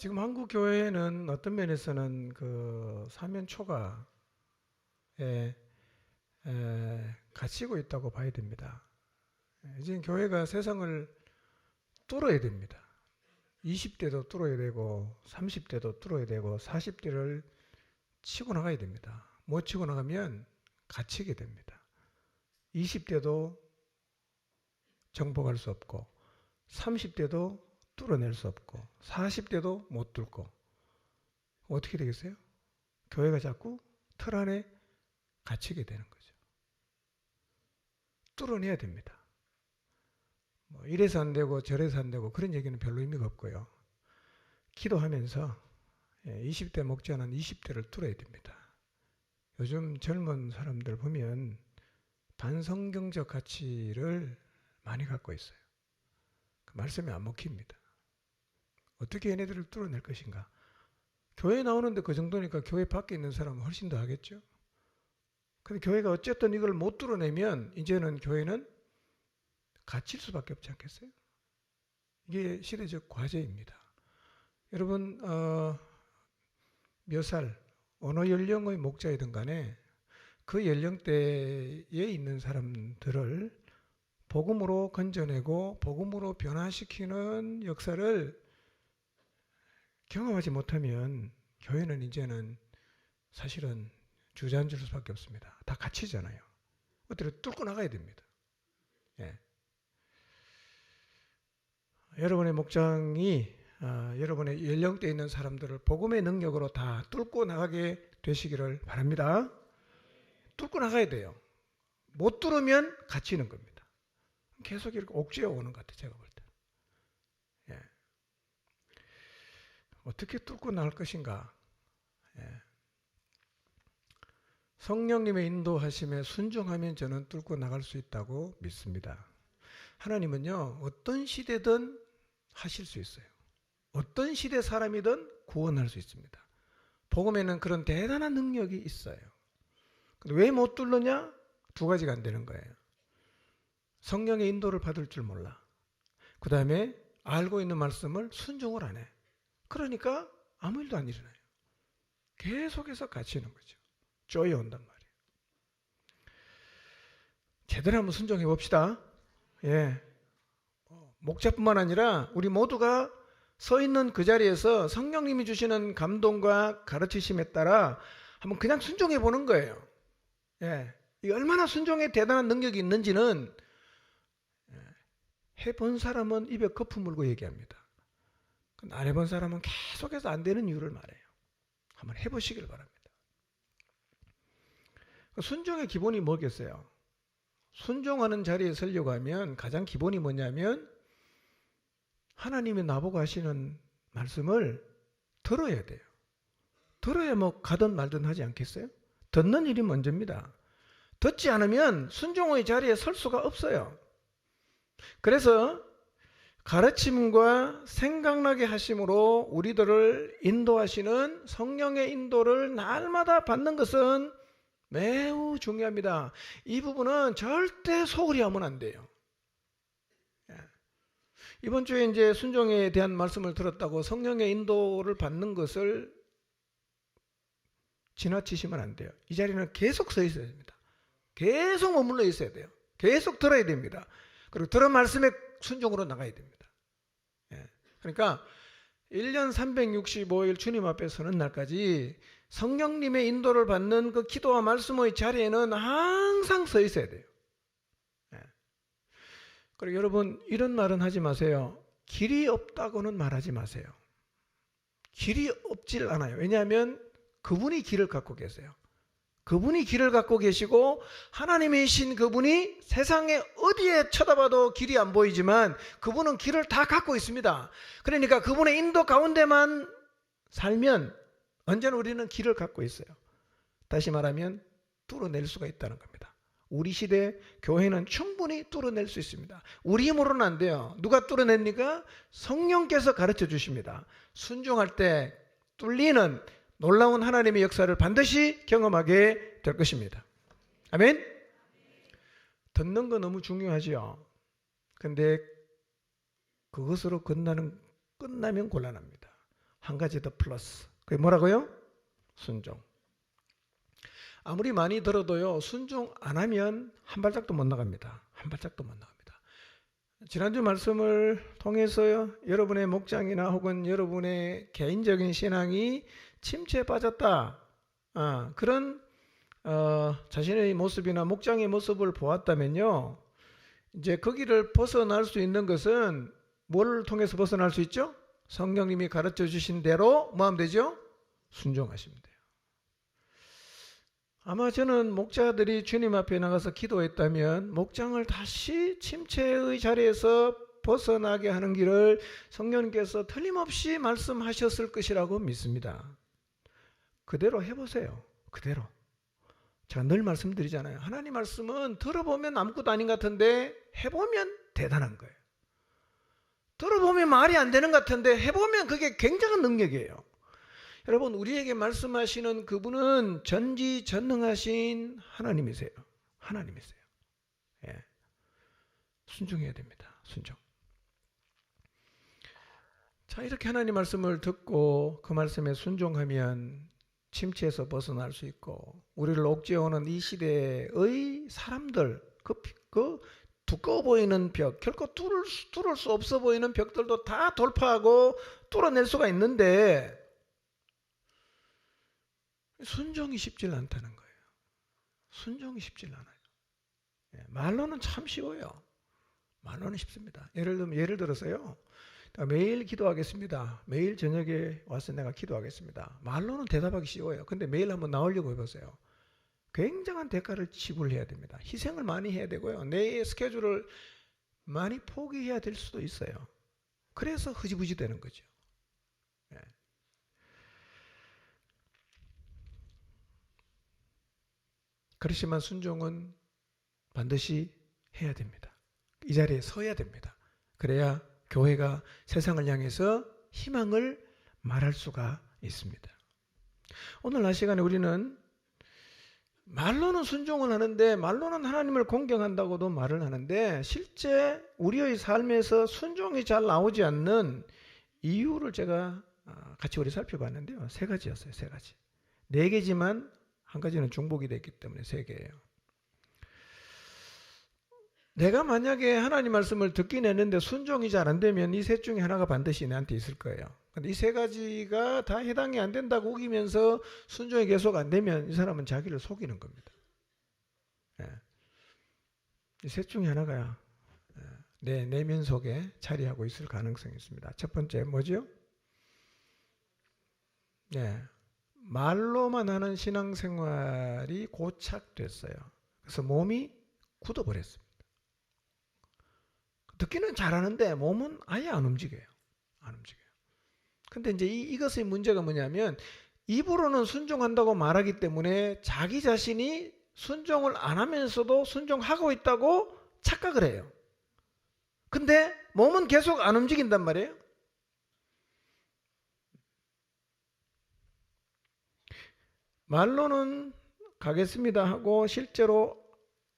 지금 한국 교회는 어떤 면에서는 그 사면 초과에 갇히고 있다고 봐야 됩니다. 이제 교회가 세상을 뚫어야 됩니다. 20대도 뚫어야 되고 30대도 뚫어야 되고 40대를 치고 나가야 됩니다. 못 치고 나가면 갇히게 됩니다. 20대도 정복할 수 없고 30대도 뚫어낼 수 없고 40대도 못 뚫고 어떻게 되겠어요? 교회가 자꾸 틀 안에 갇히게 되는 거죠. 뚫어내야 됩니다. 뭐 이래서 안 되고 저래서 안 되고 그런 얘기는 별로 의미가 없고요. 기도하면서 20대 목자는 20대를 뚫어야 됩니다. 요즘 젊은 사람들 보면 반성경적 가치를 많이 갖고 있어요. 그 말씀이 안 먹힙니다. 어떻게 얘네들을 뚫어낼 것인가? 교회 나오는데 그 정도니까 교회 밖에 있는 사람은 훨씬 더 하겠죠? 근데 교회가 어쨌든 이걸 못 뚫어내면 이제는 교회는 갇힐 수밖에 없지 않겠어요? 이게 시대적 과제입니다. 여러분 몇 살, 어느 연령의 목자이든 간에 그 연령대에 있는 사람들을 복음으로 건져내고 복음으로 변화시키는 역사를 경험하지 못하면 교회는 이제는 사실은 주저앉을 수밖에 없습니다. 다 갇히잖아요. 어떻게 뚫고 나가야 됩니다. 예. 여러분의 목장이 여러분의 연령대에 있는 사람들을 복음의 능력으로 다 뚫고 나가게 되시기를 바랍니다. 뚫고 나가야 돼요. 못 뚫으면 갇히는 겁니다. 계속 이렇게 옥죄어 오는 것 같아요. 제가 볼 때. 예. 어떻게 뚫고 나갈 것인가? 예. 성령님의 인도하심에 순종하면 저는 뚫고 나갈 수 있다고 믿습니다. 하나님은요, 어떤 시대든 하실 수 있어요. 어떤 시대 사람이든 구원할 수 있습니다. 복음에는 그런 대단한 능력이 있어요. 왜 못 뚫느냐? 두 가지가 안 되는 거예요. 성령의 인도를 받을 줄 몰라. 그 다음에 알고 있는 말씀을 순종을 안 해. 그러니까 아무 일도 안 일어나요. 계속해서 갇히는 거죠. 쪼여온단 말이에요. 제대로 한번 순종해 봅시다. 예. 목자뿐만 아니라 우리 모두가 서 있는 그 자리에서 성령님이 주시는 감동과 가르치심에 따라 한번 그냥 순종해 보는 거예요. 예. 이 얼마나 순종에 대단한 능력이 있는지는 해본 사람은 입에 거품 물고 얘기합니다. 안 해본 사람은 계속해서 안 되는 이유를 말해요. 한번 해보시길 바랍니다. 순종의 기본이 뭐겠어요? 순종하는 자리에 서려고 하면 가장 기본이 뭐냐면 하나님이 나보고 하시는 말씀을 들어야 돼요. 들어야 뭐 가든 말든 하지 않겠어요? 듣는 일이 먼저입니다. 듣지 않으면 순종의 자리에 설 수가 없어요. 그래서 가르침과 생각나게 하심으로 우리들을 인도하시는 성령의 인도를 날마다 받는 것은 매우 중요합니다. 이 부분은 절대 소홀히 하면 안 돼요. 이번 주에 이제 순종에 대한 말씀을 들었다고 성령의 인도를 받는 것을 지나치시면 안 돼요. 이 자리는 계속 서 있어야 됩니다. 계속 머물러 있어야 돼요. 계속 들어야 됩니다. 그리고 들은 말씀에 순종으로 나가야 됩니다. 그러니까 1년 365일 주님 앞에 서는 날까지 성령님의 인도를 받는 그 기도와 말씀의 자리에는 항상 서 있어야 돼요. 그리고 여러분 이런 말은 하지 마세요. 길이 없다고는 말하지 마세요. 길이 없질 않아요. 왜냐하면 그분이 길을 갖고 계세요. 그분이 길을 갖고 계시고 하나님이신 그분이 세상에 어디에 쳐다봐도 길이 안 보이지만 그분은 길을 다 갖고 있습니다. 그러니까 그분의 인도 가운데만 살면 언제나 우리는 길을 갖고 있어요. 다시 말하면 뚫어낼 수가 있다는 겁니다. 우리 시대 교회는 충분히 뚫어낼 수 있습니다. 우리 힘으로는 안 돼요. 누가 뚫어냅니까? 성령께서 가르쳐 주십니다. 순종할 때 뚫리는 놀라운 하나님의 역사를 반드시 경험하게 될 것입니다. 아멘? 듣는 거 너무 중요하지요. 근데 그것으로 끝나면 곤란합니다. 한 가지 더 플러스. 그게 뭐라고요? 순종. 아무리 많이 들어도요, 순종 안 하면 한 발짝도 못 나갑니다. 한 발짝도 못 나갑니다. 지난주 말씀을 통해서요, 여러분의 목장이나 혹은 여러분의 개인적인 신앙이 침체에 빠졌다, 그런 자신의 모습이나 목장의 모습을 보았다면요, 이제 거기를 벗어날 수 있는 것은 뭘 통해서 벗어날 수 있죠? 성령님이 가르쳐 주신 대로 뭐 하면 되죠? 순종하시면 돼요. 아마 저는 목자들이 주님 앞에 나가서 기도했다면 목장을 다시 침체의 자리에서 벗어나게 하는 길을 성령님께서 틀림없이 말씀하셨을 것이라고 믿습니다. 그대로 해보세요. 그대로. 제가 늘 말씀드리잖아요. 하나님 말씀은 들어보면 아무것도 아닌 것 같은데 해보면 대단한 거예요. 들어보면 말이 안 되는 것 같은데 해보면 그게 굉장한 능력이에요. 여러분, 우리에게 말씀하시는 그분은 전지전능하신 하나님이세요. 하나님이세요. 예. 순종해야 됩니다. 순종. 자, 이렇게 하나님 말씀을 듣고 그 말씀에 순종하면 침체에서 벗어날 수 있고, 우리를 옥죄어오는 이 시대의 사람들, 그 두꺼워 보이는 벽, 결코 뚫을 수 없어 보이는 벽들도 다 돌파하고 뚫어낼 수가 있는데 순종이 쉽질 않다는 거예요. 순종이 쉽질 않아요. 말로는 참 쉬워요. 말로는 쉽습니다. 예를 들어서요, 매일 기도하겠습니다. 매일 저녁에 와서 내가 기도하겠습니다. 말로는 대답하기 쉬워요. 근데 매일 한번 나오려고 해보세요. 굉장한 대가를 지불해야 됩니다. 희생을 많이 해야 되고요. 내 스케줄을 많이 포기해야 될 수도 있어요. 그래서 흐지부지 되는 거죠. 그렇지만 순종은 반드시 해야 됩니다. 이 자리에 서야 됩니다. 그래야 교회가 세상을 향해서 희망을 말할 수가 있습니다. 오늘 날 시간에 우리는 말로는 순종을 하는데, 말로는 하나님을 공경한다고도 말을 하는데, 실제 우리의 삶에서 순종이 잘 나오지 않는 이유를 제가 같이 우리 살펴봤는데요. 3가지였어요. 3가지. 4개지만 한 가지는 중복이 됐기 때문에 3개예요. 내가 만약에 하나님 말씀을 듣긴 했는데 순종이 잘 안 되면 이 셋 중에 하나가 반드시 내한테 있을 거예요. 근데 이 3가지가 다 해당이 안 된다고 우기면서 순종이 계속 안 되면 이 사람은 자기를 속이는 겁니다. 이 셋 중에 하나가 내 내면 속에 자리하고 있을 가능성이 있습니다. 첫 번째 뭐죠? 말로만 하는 신앙생활이 고착됐어요. 그래서 몸이 굳어버렸습니다. 듣기는 잘하는데 몸은 아예 안 움직여요. 안 움직여요. 근데 이제 이것의 문제가 뭐냐면, 입으로는 순종한다고 말하기 때문에 자기 자신이 순종을 안 하면서도 순종하고 있다고 착각을 해요. 근데 몸은 계속 안 움직인단 말이에요. 말로는 가겠습니다 하고 실제로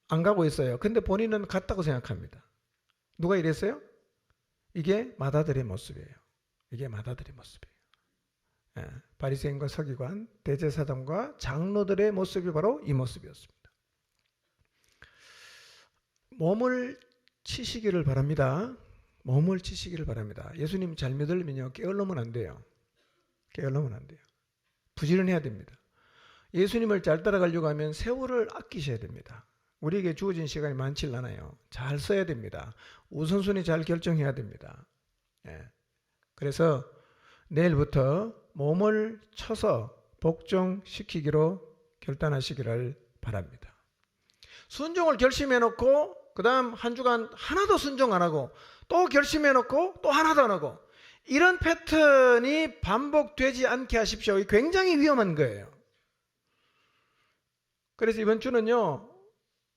안 가고 있어요. 근데 본인은 갔다고 생각합니다. 누가 이랬어요? 이게 마다들의 모습이에요. 이게 마다들의 모습이에요. 바리새인과 서기관, 대제사장과 장로들의 모습이 바로 이 모습이었습니다. 몸을 치시기를 바랍니다. 몸을 치시기를 바랍니다. 예수님 잘 믿으려면요, 게을르면 안 돼요. 게을르면 안 돼요. 부지런해야 됩니다. 예수님을 잘 따라가려고 하면 세월을 아끼셔야 됩니다. 우리에게 주어진 시간이 많지 않아요. 잘 써야 됩니다. 우선순위 잘 결정해야 됩니다. 그래서 내일부터 몸을 쳐서 복종시키기로 결단하시기를 바랍니다. 순종을 결심해놓고 그 다음 한 주간 하나도 순종 안 하고 또 결심해놓고 또 하나도 안 하고, 이런 패턴이 반복되지 않게 하십시오. 굉장히 위험한 거예요. 그래서 이번 주는요,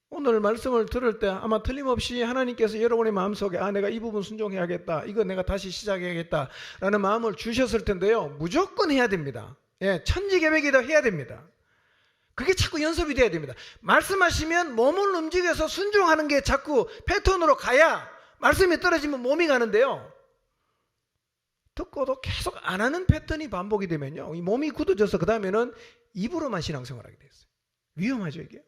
오늘 말씀을 들을 때 아마 틀림없이 하나님께서 여러분의 마음속에 내가 이 부분 순종해야겠다, 이거 내가 다시 시작해야겠다 라는 마음을 주셨을 텐데요, 무조건 해야 됩니다. 천지개벽이다 해야 됩니다. 그게 자꾸 연습이 돼야 됩니다. 말씀하시면 몸을 움직여서 순종하는 게 자꾸 패턴으로 가야 말씀이 떨어지면 몸이 가는데요, 듣고도 계속 안 하는 패턴이 반복이 되면요, 이 몸이 굳어져서 그 다음에는 입으로만 신앙생활하게 됐어요. 위험하죠 이게.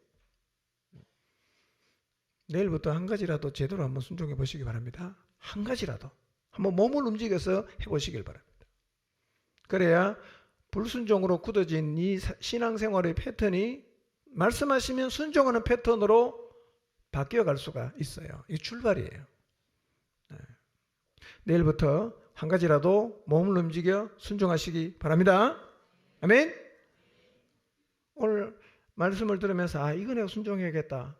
내일부터 한 가지라도 제대로 한번 순종해 보시기 바랍니다. 한 가지라도 한번 몸을 움직여서 해보시길 바랍니다. 그래야 불순종으로 굳어진 이 신앙생활의 패턴이 말씀하시면 순종하는 패턴으로 바뀌어갈 수가 있어요. 이 출발이에요. 내일부터 한 가지라도 몸을 움직여 순종하시기 바랍니다. 아멘. 오늘 말씀을 들으면서 이거 내가 순종해야겠다,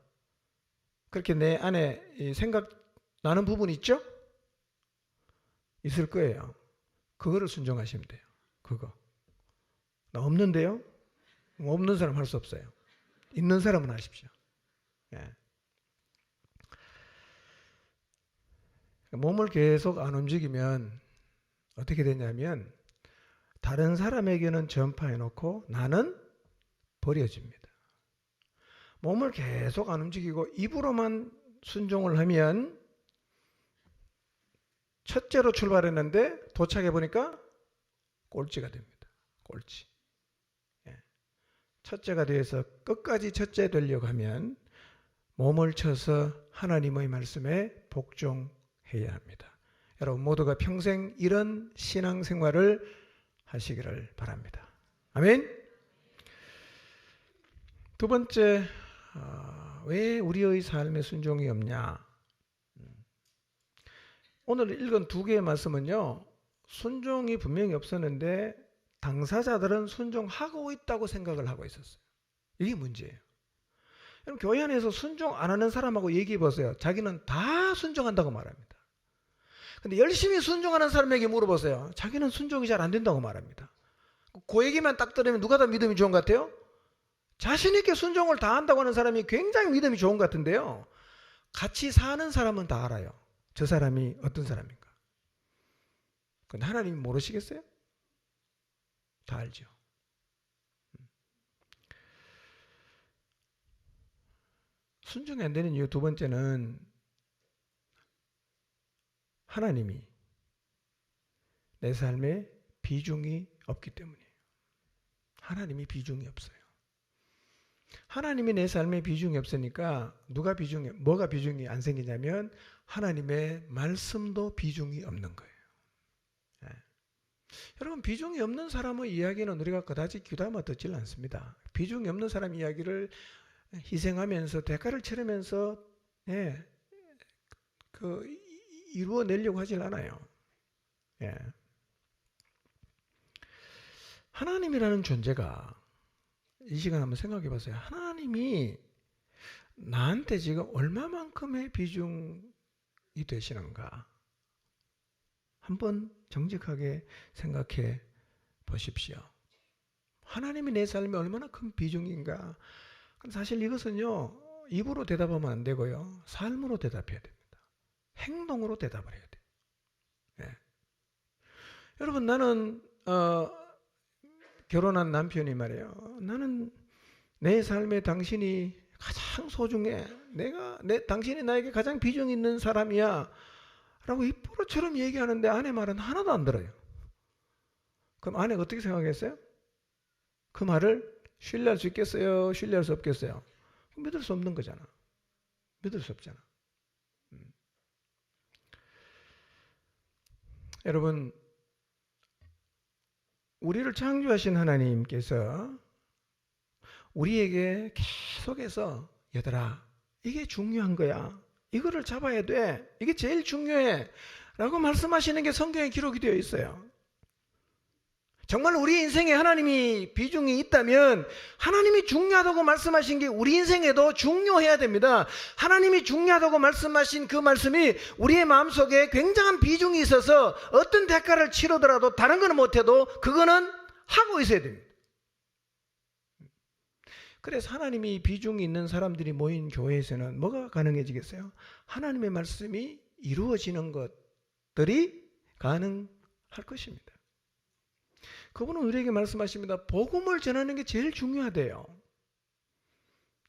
그렇게 내 안에 생각 나는 부분 있죠? 있을 거예요. 그거를 순종하시면 돼요. 그거. 나 없는데요? 없는 사람 할 수 없어요. 있는 사람은 하십시오. 예. 몸을 계속 안 움직이면 어떻게 되냐면 다른 사람에게는 전파해 놓고 나는 버려집니다. 몸을 계속 안 움직이고 입으로만 순종을 하면 첫째로 출발했는데 도착해 보니까 꼴찌가 됩니다. 꼴찌. 첫째가 되어서 끝까지 첫째 되려고 하면 몸을 쳐서 하나님의 말씀에 복종해야 합니다. 여러분 모두가 평생 이런 신앙생활을 하시기를 바랍니다. 아멘. 두 번째, 왜 우리의 삶에 순종이 없냐? 오늘 읽은 두 개의 말씀은요, 순종이 분명히 없었는데 당사자들은 순종하고 있다고 생각을 하고 있었어요. 이게 문제예요. 여러분 교회 안에서 순종 안 하는 사람하고 얘기해 보세요. 자기는 다 순종한다고 말합니다. 근데 열심히 순종하는 사람에게 물어보세요. 자기는 순종이 잘 안 된다고 말합니다. 그 얘기만 딱 들으면 누가 더 믿음이 좋은 것 같아요? 자신 있게 순종을 다 한다고 하는 사람이 굉장히 믿음이 좋은 것 같은데요, 같이 사는 사람은 다 알아요. 저 사람이 어떤 사람인가. 근데 하나님이 모르시겠어요? 다 알죠. 순종이 안 되는 이유 두 번째는 하나님이 내 삶에 비중이 없기 때문이에요. 하나님이 비중이 없어요. 하나님이 내 삶에 비중이 없으니까 뭐가 비중이 안 생기냐면 하나님의 말씀도 비중이 없는 거예요. 여러분 비중이 없는 사람의 이야기는 우리가 그다지 귀담아 듣질 않습니다. 비중이 없는 사람 이야기를 희생하면서 대가를 치르면서 이루어내려고 하질 않아요. 하나님이라는 존재가 이 시간 한번 생각해 보세요. 하나님이 나한테 지금 얼마만큼의 비중이 되시는가? 한번 정직하게 생각해 보십시오. 하나님이 내 삶에 얼마나 큰 비중인가? 사실 이것은요, 입으로 대답하면 안 되고요, 삶으로 대답해야 됩니다. 행동으로 대답을 해야 돼요. 네. 여러분 나는 결혼한 남편이 말이에요, 나는 내 삶에 당신이 가장 소중해, 당신이 나에게 가장 비중 있는 사람이야 라고 입으로처럼 얘기하는데 아내 말은 하나도 안 들어요. 그럼 아내가 어떻게 생각했어요? 그 말을 신뢰할 수 있겠어요? 신뢰할 수 없겠어요? 믿을 수 없는 거잖아. 믿을 수 없잖아. 여러분 우리를 창조하신 하나님께서 우리에게 계속해서 얘들아 이게 중요한 거야, 이거를 잡아야 돼, 이게 제일 중요해 라고 말씀하시는 게 성경에 기록이 되어 있어요. 정말 우리 인생에 하나님이 비중이 있다면 하나님이 중요하다고 말씀하신 게 우리 인생에도 중요해야 됩니다. 하나님이 중요하다고 말씀하신 그 말씀이 우리의 마음속에 굉장한 비중이 있어서 어떤 대가를 치르더라도 다른 거는 못해도 그거는 하고 있어야 됩니다. 그래서 하나님이 비중이 있는 사람들이 모인 교회에서는 뭐가 가능해지겠어요? 하나님의 말씀이 이루어지는 것들이 가능할 것입니다. 그분은 우리에게 말씀하십니다. 복음을 전하는 게 제일 중요하대요.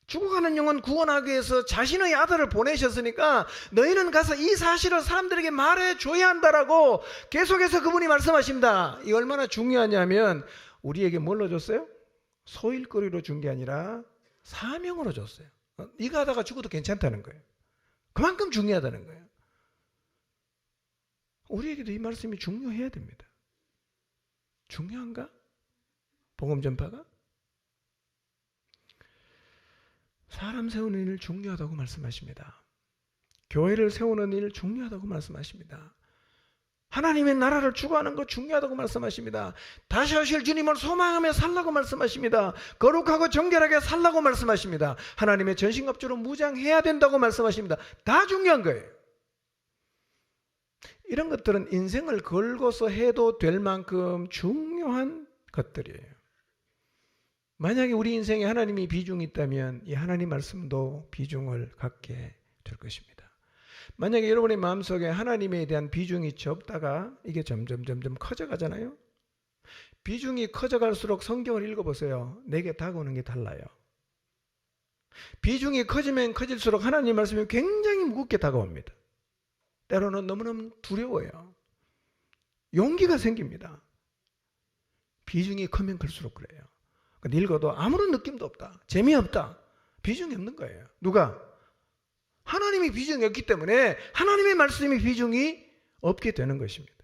죽어가는 영혼 구원하기 위해서 자신의 아들을 보내셨으니까 너희는 가서 이 사실을 사람들에게 말해줘야 한다라고 계속해서 그분이 말씀하십니다. 이 얼마나 중요하냐면 우리에게 뭘로 줬어요? 소일거리로 준 게 아니라 사명으로 줬어요. 이거 하다가 죽어도 괜찮다는 거예요. 그만큼 중요하다는 거예요. 우리에게도 이 말씀이 중요해야 됩니다. 중요한가? 복음 전파가? 사람 세우는 일 중요하다고 말씀하십니다. 교회를 세우는 일 중요하다고 말씀하십니다. 하나님의 나라를 추구하는 것 중요하다고 말씀하십니다. 다시 오실 주님을 소망하며 살라고 말씀하십니다. 거룩하고 정결하게 살라고 말씀하십니다. 하나님의 전신갑주로 무장해야 된다고 말씀하십니다. 다 중요한 거예요. 이런 것들은 인생을 걸고서 해도 될 만큼 중요한 것들이에요. 만약에 우리 인생에 하나님이 비중이 있다면 이 하나님 말씀도 비중을 갖게 될 것입니다. 만약에 여러분의 마음속에 하나님에 대한 비중이 적다가 이게 점점 커져가잖아요. 비중이 커져갈수록 성경을 읽어보세요. 내게 다가오는 게 달라요. 비중이 커지면 커질수록 하나님 말씀이 굉장히 무겁게 다가옵니다. 때로는 너무너무 두려워요. 용기가 생깁니다. 비중이 크면 클수록 그래요. 읽어도 아무런 느낌도 없다. 재미없다. 비중이 없는 거예요. 누가? 하나님이 비중이 없기 때문에 하나님의 말씀이 비중이 없게 되는 것입니다.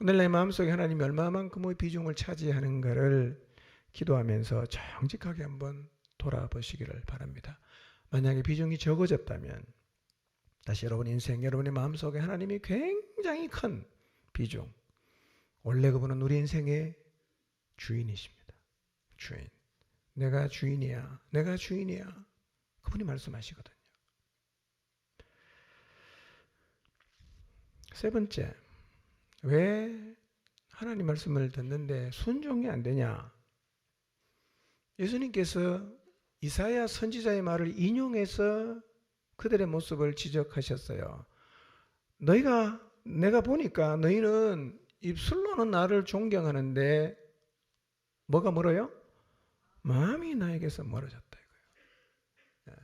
오늘 내 마음속에 하나님이 얼마만큼의 비중을 차지하는가를 기도하면서 정직하게 한번 돌아보시기를 바랍니다. 만약에 비중이 적어졌다면 다시 여러분 인생, 여러분의 마음속에 하나님이 굉장히 큰 비중, 원래 그분은 우리 인생의 주인이십니다. 주인. 내가 주인이야. 내가 주인이야. 그분이 말씀하시거든요. 세 번째, 왜 하나님 말씀을 듣는데 순종이 안 되냐? 예수님께서 이사야 선지자의 말을 인용해서 그들의 모습을 지적하셨어요. 내가 보니까 너희는 입술로는 나를 존경하는데 뭐가 멀어요? 마음이 나에게서 멀어졌다 이거예요.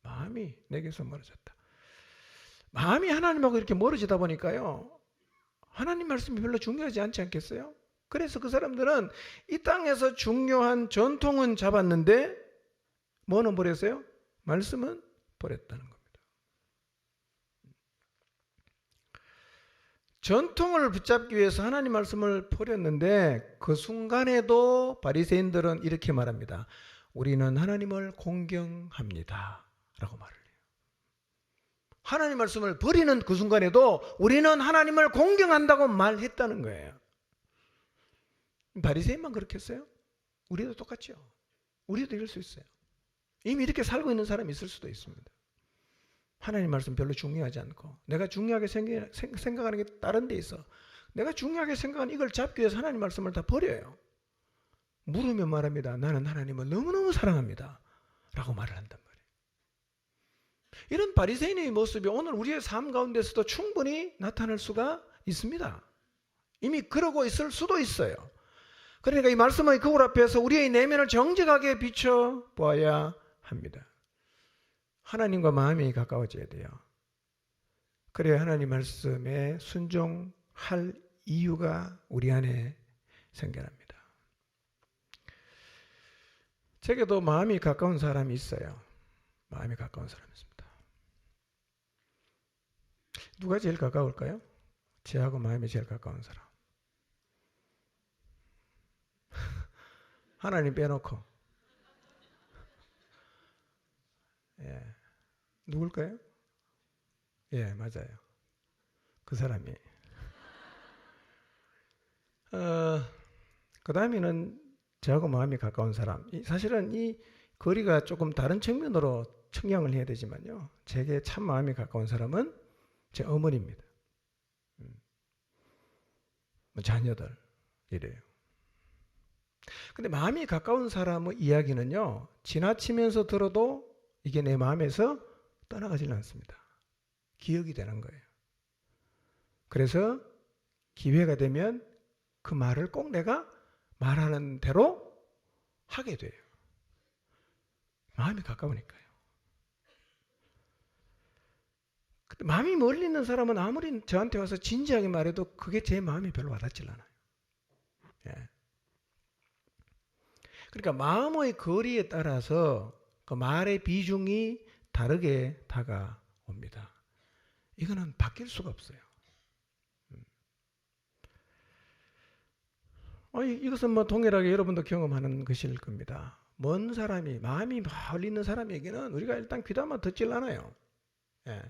마음이 내게서 멀어졌다. 마음이 하나님하고 이렇게 멀어지다 보니까요, 하나님 말씀이 별로 중요하지 않지 않겠어요? 그래서 그 사람들은 이 땅에서 중요한 전통은 잡았는데 뭐는 버렸어요? 말씀은 버렸다는 겁니다. 전통을 붙잡기 위해서 하나님 말씀을 버렸는데 그 순간에도 바리새인들은 이렇게 말합니다. 우리는 하나님을 공경합니다 라고 말을 해요. 하나님 말씀을 버리는 그 순간에도 우리는 하나님을 공경한다고 말했다는 거예요. 바리새인만 그렇게 했어요? 우리도 똑같죠. 우리도 이럴 수 있어요. 이미 이렇게 살고 있는 사람이 있을 수도 있습니다. 하나님 말씀 별로 중요하지 않고 내가 중요하게 생각하는 게 다른 데 있어. 내가 중요하게 생각하는 이걸 잡기 위해서 하나님 말씀을 다 버려요. 물으면 말합니다. 나는 하나님을 너무너무 사랑합니다 라고 말을 한단 말이에요. 이런 바리새인의 모습이 오늘 우리의 삶 가운데서도 충분히 나타날 수가 있습니다. 이미 그러고 있을 수도 있어요. 그러니까 이 말씀의 거울 앞에서 우리의 내면을 정직하게 비춰보아야 합니다. 하나님과 마음이 가까워져야 돼요. 그래야 하나님 말씀에 순종할 이유가 우리 안에 생겨납니다. 제게도 마음이 가까운 사람이 있어요. 마음이 가까운 사람이 있습니다. 누가 제일 가까울까요? 저하고 마음이 제일 가까운 사람. 하나님 빼놓고. 예. 누굴까요? 예, 맞아요. 그 사람이. 그 다음에는 저하고 마음이 가까운 사람. 사실은 이 거리가 조금 다른 측면으로 청량을 해야 되지만요. 제게 참 마음이 가까운 사람은 제 어머니입니다. 자녀들 이래요. 근데 마음이 가까운 사람의 이야기는요, 지나치면서 들어도 이게 내 마음에서 떠나가지는 않습니다. 기억이 되는 거예요. 그래서 기회가 되면 그 말을 꼭 내가 말하는 대로 하게 돼요. 마음이 가까우니까요. 근데 마음이 멀리 있는 사람은 아무리 저한테 와서 진지하게 말해도 그게 제 마음이 별로 와닿질 않아요. 예. 그러니까 마음의 거리에 따라서 그 말의 비중이 다르게 다가옵니다. 이거는 바뀔 수가 없어요. 이것은 뭐 동일하게 여러분도 경험하는 것일 겁니다. 먼 사람이, 마음이 멀리 있는 사람에게는 우리가 일단 귀담아 듣질 않아요. 예.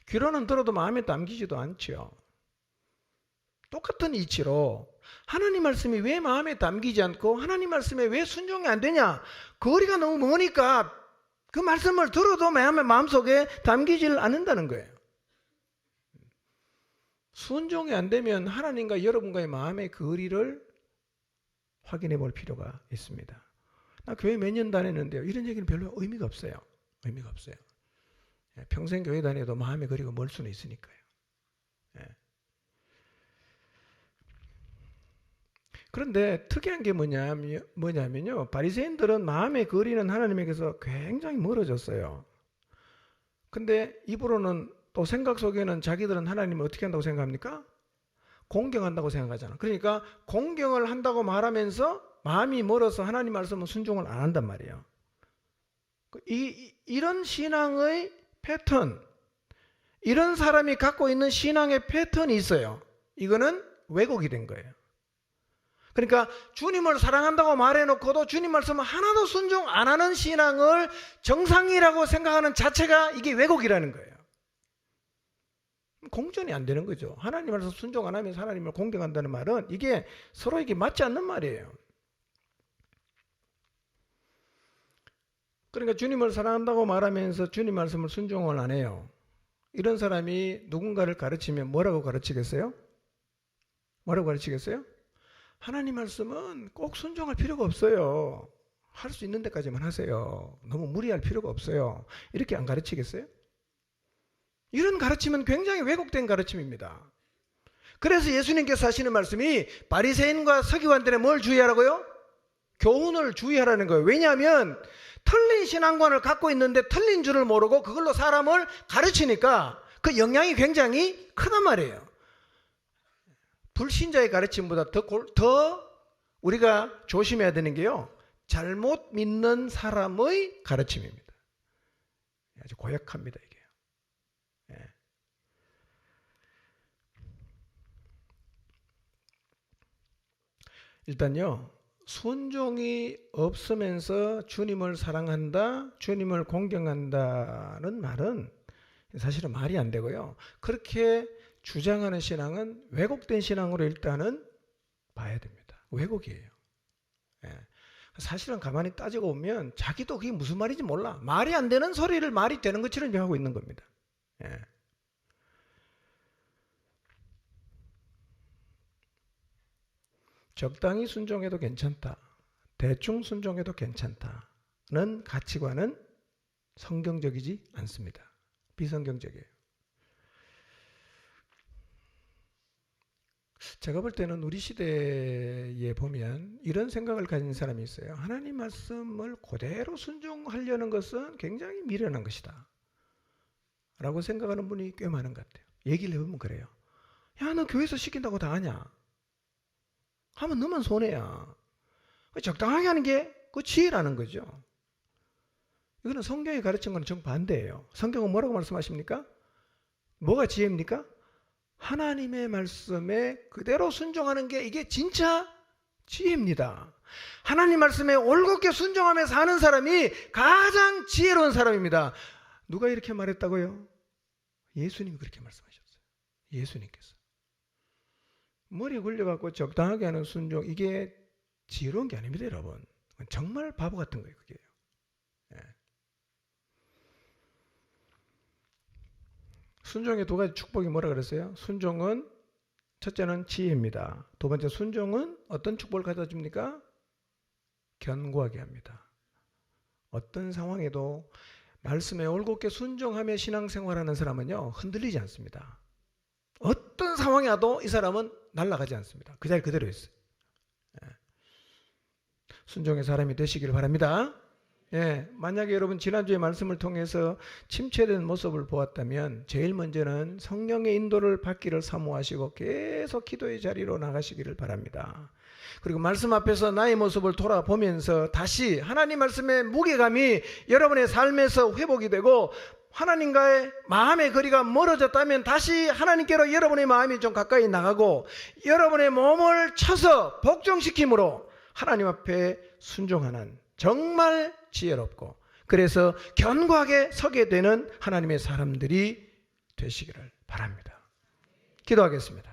귀로는 들어도 마음에 담기지도 않죠. 똑같은 이치로 하나님 말씀이 왜 마음에 담기지 않고 하나님 말씀에 왜 순종이 안 되냐? 거리가 너무 머니까 그 말씀을 들어도 마음속에 담기질 않는다는 거예요. 순종이 안 되면 하나님과 여러분과의 마음의 거리를 확인해 볼 필요가 있습니다. 나 교회 몇 년 다녔는데요. 이런 얘기는 별로 의미가 없어요. 의미가 없어요. 평생 교회 다녀도 마음의 거리가 멀 수는 있으니까요. 그런데 특이한 게 뭐냐면요. 바리새인들은 마음의 거리는 하나님에게서 굉장히 멀어졌어요. 근데 입으로는 또 생각 속에는 자기들은 하나님을 어떻게 한다고 생각합니까? 공경한다고 생각하잖아. 그러니까 공경을 한다고 말하면서 마음이 멀어서 하나님 말씀은 순종을 안 한단 말이에요. 이런 신앙의 패턴, 이런 사람이 갖고 있는 신앙의 패턴이 있어요. 이거는 왜곡이 된 거예요. 그러니까 주님을 사랑한다고 말해놓고도 주님 말씀을 하나도 순종 안 하는 신앙을 정상이라고 생각하는 자체가 이게 왜곡이라는 거예요. 공존이 안 되는 거죠. 하나님 말씀 순종 안 하면서 하나님을 공경한다는 말은 이게 서로에게 맞지 않는 말이에요. 그러니까 주님을 사랑한다고 말하면서 주님 말씀을 순종을 안 해요. 이런 사람이 누군가를 가르치면 뭐라고 가르치겠어요? 뭐라고 가르치겠어요? 하나님 말씀은 꼭 순종할 필요가 없어요. 할 수 있는 데까지만 하세요. 너무 무리할 필요가 없어요. 이렇게 안 가르치겠어요? 이런 가르침은 굉장히 왜곡된 가르침입니다. 그래서 예수님께서 하시는 말씀이 바리새인과 서기관들의 뭘 주의하라고요? 교훈을 주의하라는 거예요. 왜냐하면 틀린 신앙관을 갖고 있는데 틀린 줄을 모르고 그걸로 사람을 가르치니까 그 영향이 굉장히 크단 말이에요. 불신자의 가르침보다 더 우리가 조심해야 되는 게요. 잘못 믿는 사람의 가르침입니다. 아주 고약합니다, 이게. 예. 일단요, 순종이 없으면서 주님을 사랑한다, 주님을 공경한다는 말은 사실은 말이 안 되고요. 그렇게 주장하는 신앙은 왜곡된 신앙으로 일단은 봐야 됩니다. 왜곡이에요. 예. 사실은 가만히 따지고 보면 자기도 그게 무슨 말인지 몰라. 말이 안 되는 소리를 말이 되는 것처럼 하고 있는 겁니다. 예. 적당히 순종해도 괜찮다. 대충 순종해도 괜찮다는 가치관은 성경적이지 않습니다. 비성경적이에요. 제가 볼 때는 우리 시대에 보면 이런 생각을 가진 사람이 있어요. 하나님 말씀을 그대로 순종하려는 것은 굉장히 미련한 것이다 라고 생각하는 분이 꽤 많은 것 같아요. 얘기를 해보면 그래요. 야, 너 교회에서 시킨다고 다 하냐? 하면 너만 손해야. 적당하게 하는 게 그 지혜라는 거죠. 이거는 성경이 가르친 거는 정반대예요. 성경은 뭐라고 말씀하십니까? 뭐가 지혜입니까? 하나님의 말씀에 그대로 순종하는 게 이게 진짜 지혜입니다. 하나님 말씀에 올곧게 순종하며 사는 사람이 가장 지혜로운 사람입니다. 누가 이렇게 말했다고요? 예수님이 그렇게 말씀하셨어요. 예수님께서. 머리에 굴려갖고 적당하게 하는 순종, 이게 지혜로운 게 아닙니다, 여러분. 정말 바보 같은 거예요, 그게. 예. 순종의 두 가지 축복이 뭐라 그랬어요? 순종은 첫째는 지혜입니다. 두 번째, 순종은 어떤 축복을 가져다 줍니까? 견고하게 합니다. 어떤 상황에도 말씀에 올곧게 순종하며 신앙생활하는 사람은요, 흔들리지 않습니다. 어떤 상황이 와도 이 사람은 날아가지 않습니다. 그 자리 그대로 있어요. 순종의 사람이 되시길 바랍니다. 만약에 여러분 지난주에 말씀을 통해서 침체된 모습을 보았다면 제일 먼저는 성령의 인도를 받기를 사모하시고 계속 기도의 자리로 나가시기를 바랍니다. 그리고 말씀 앞에서 나의 모습을 돌아보면서 다시 하나님 말씀의 무게감이 여러분의 삶에서 회복이 되고 하나님과의 마음의 거리가 멀어졌다면 다시 하나님께로 여러분의 마음이 좀 가까이 나가고 여러분의 몸을 쳐서 복종시킴으로 하나님 앞에 순종하는 정말 지혜롭고 그래서 견고하게 서게 되는 하나님의 사람들이 되시기를 바랍니다. 기도하겠습니다.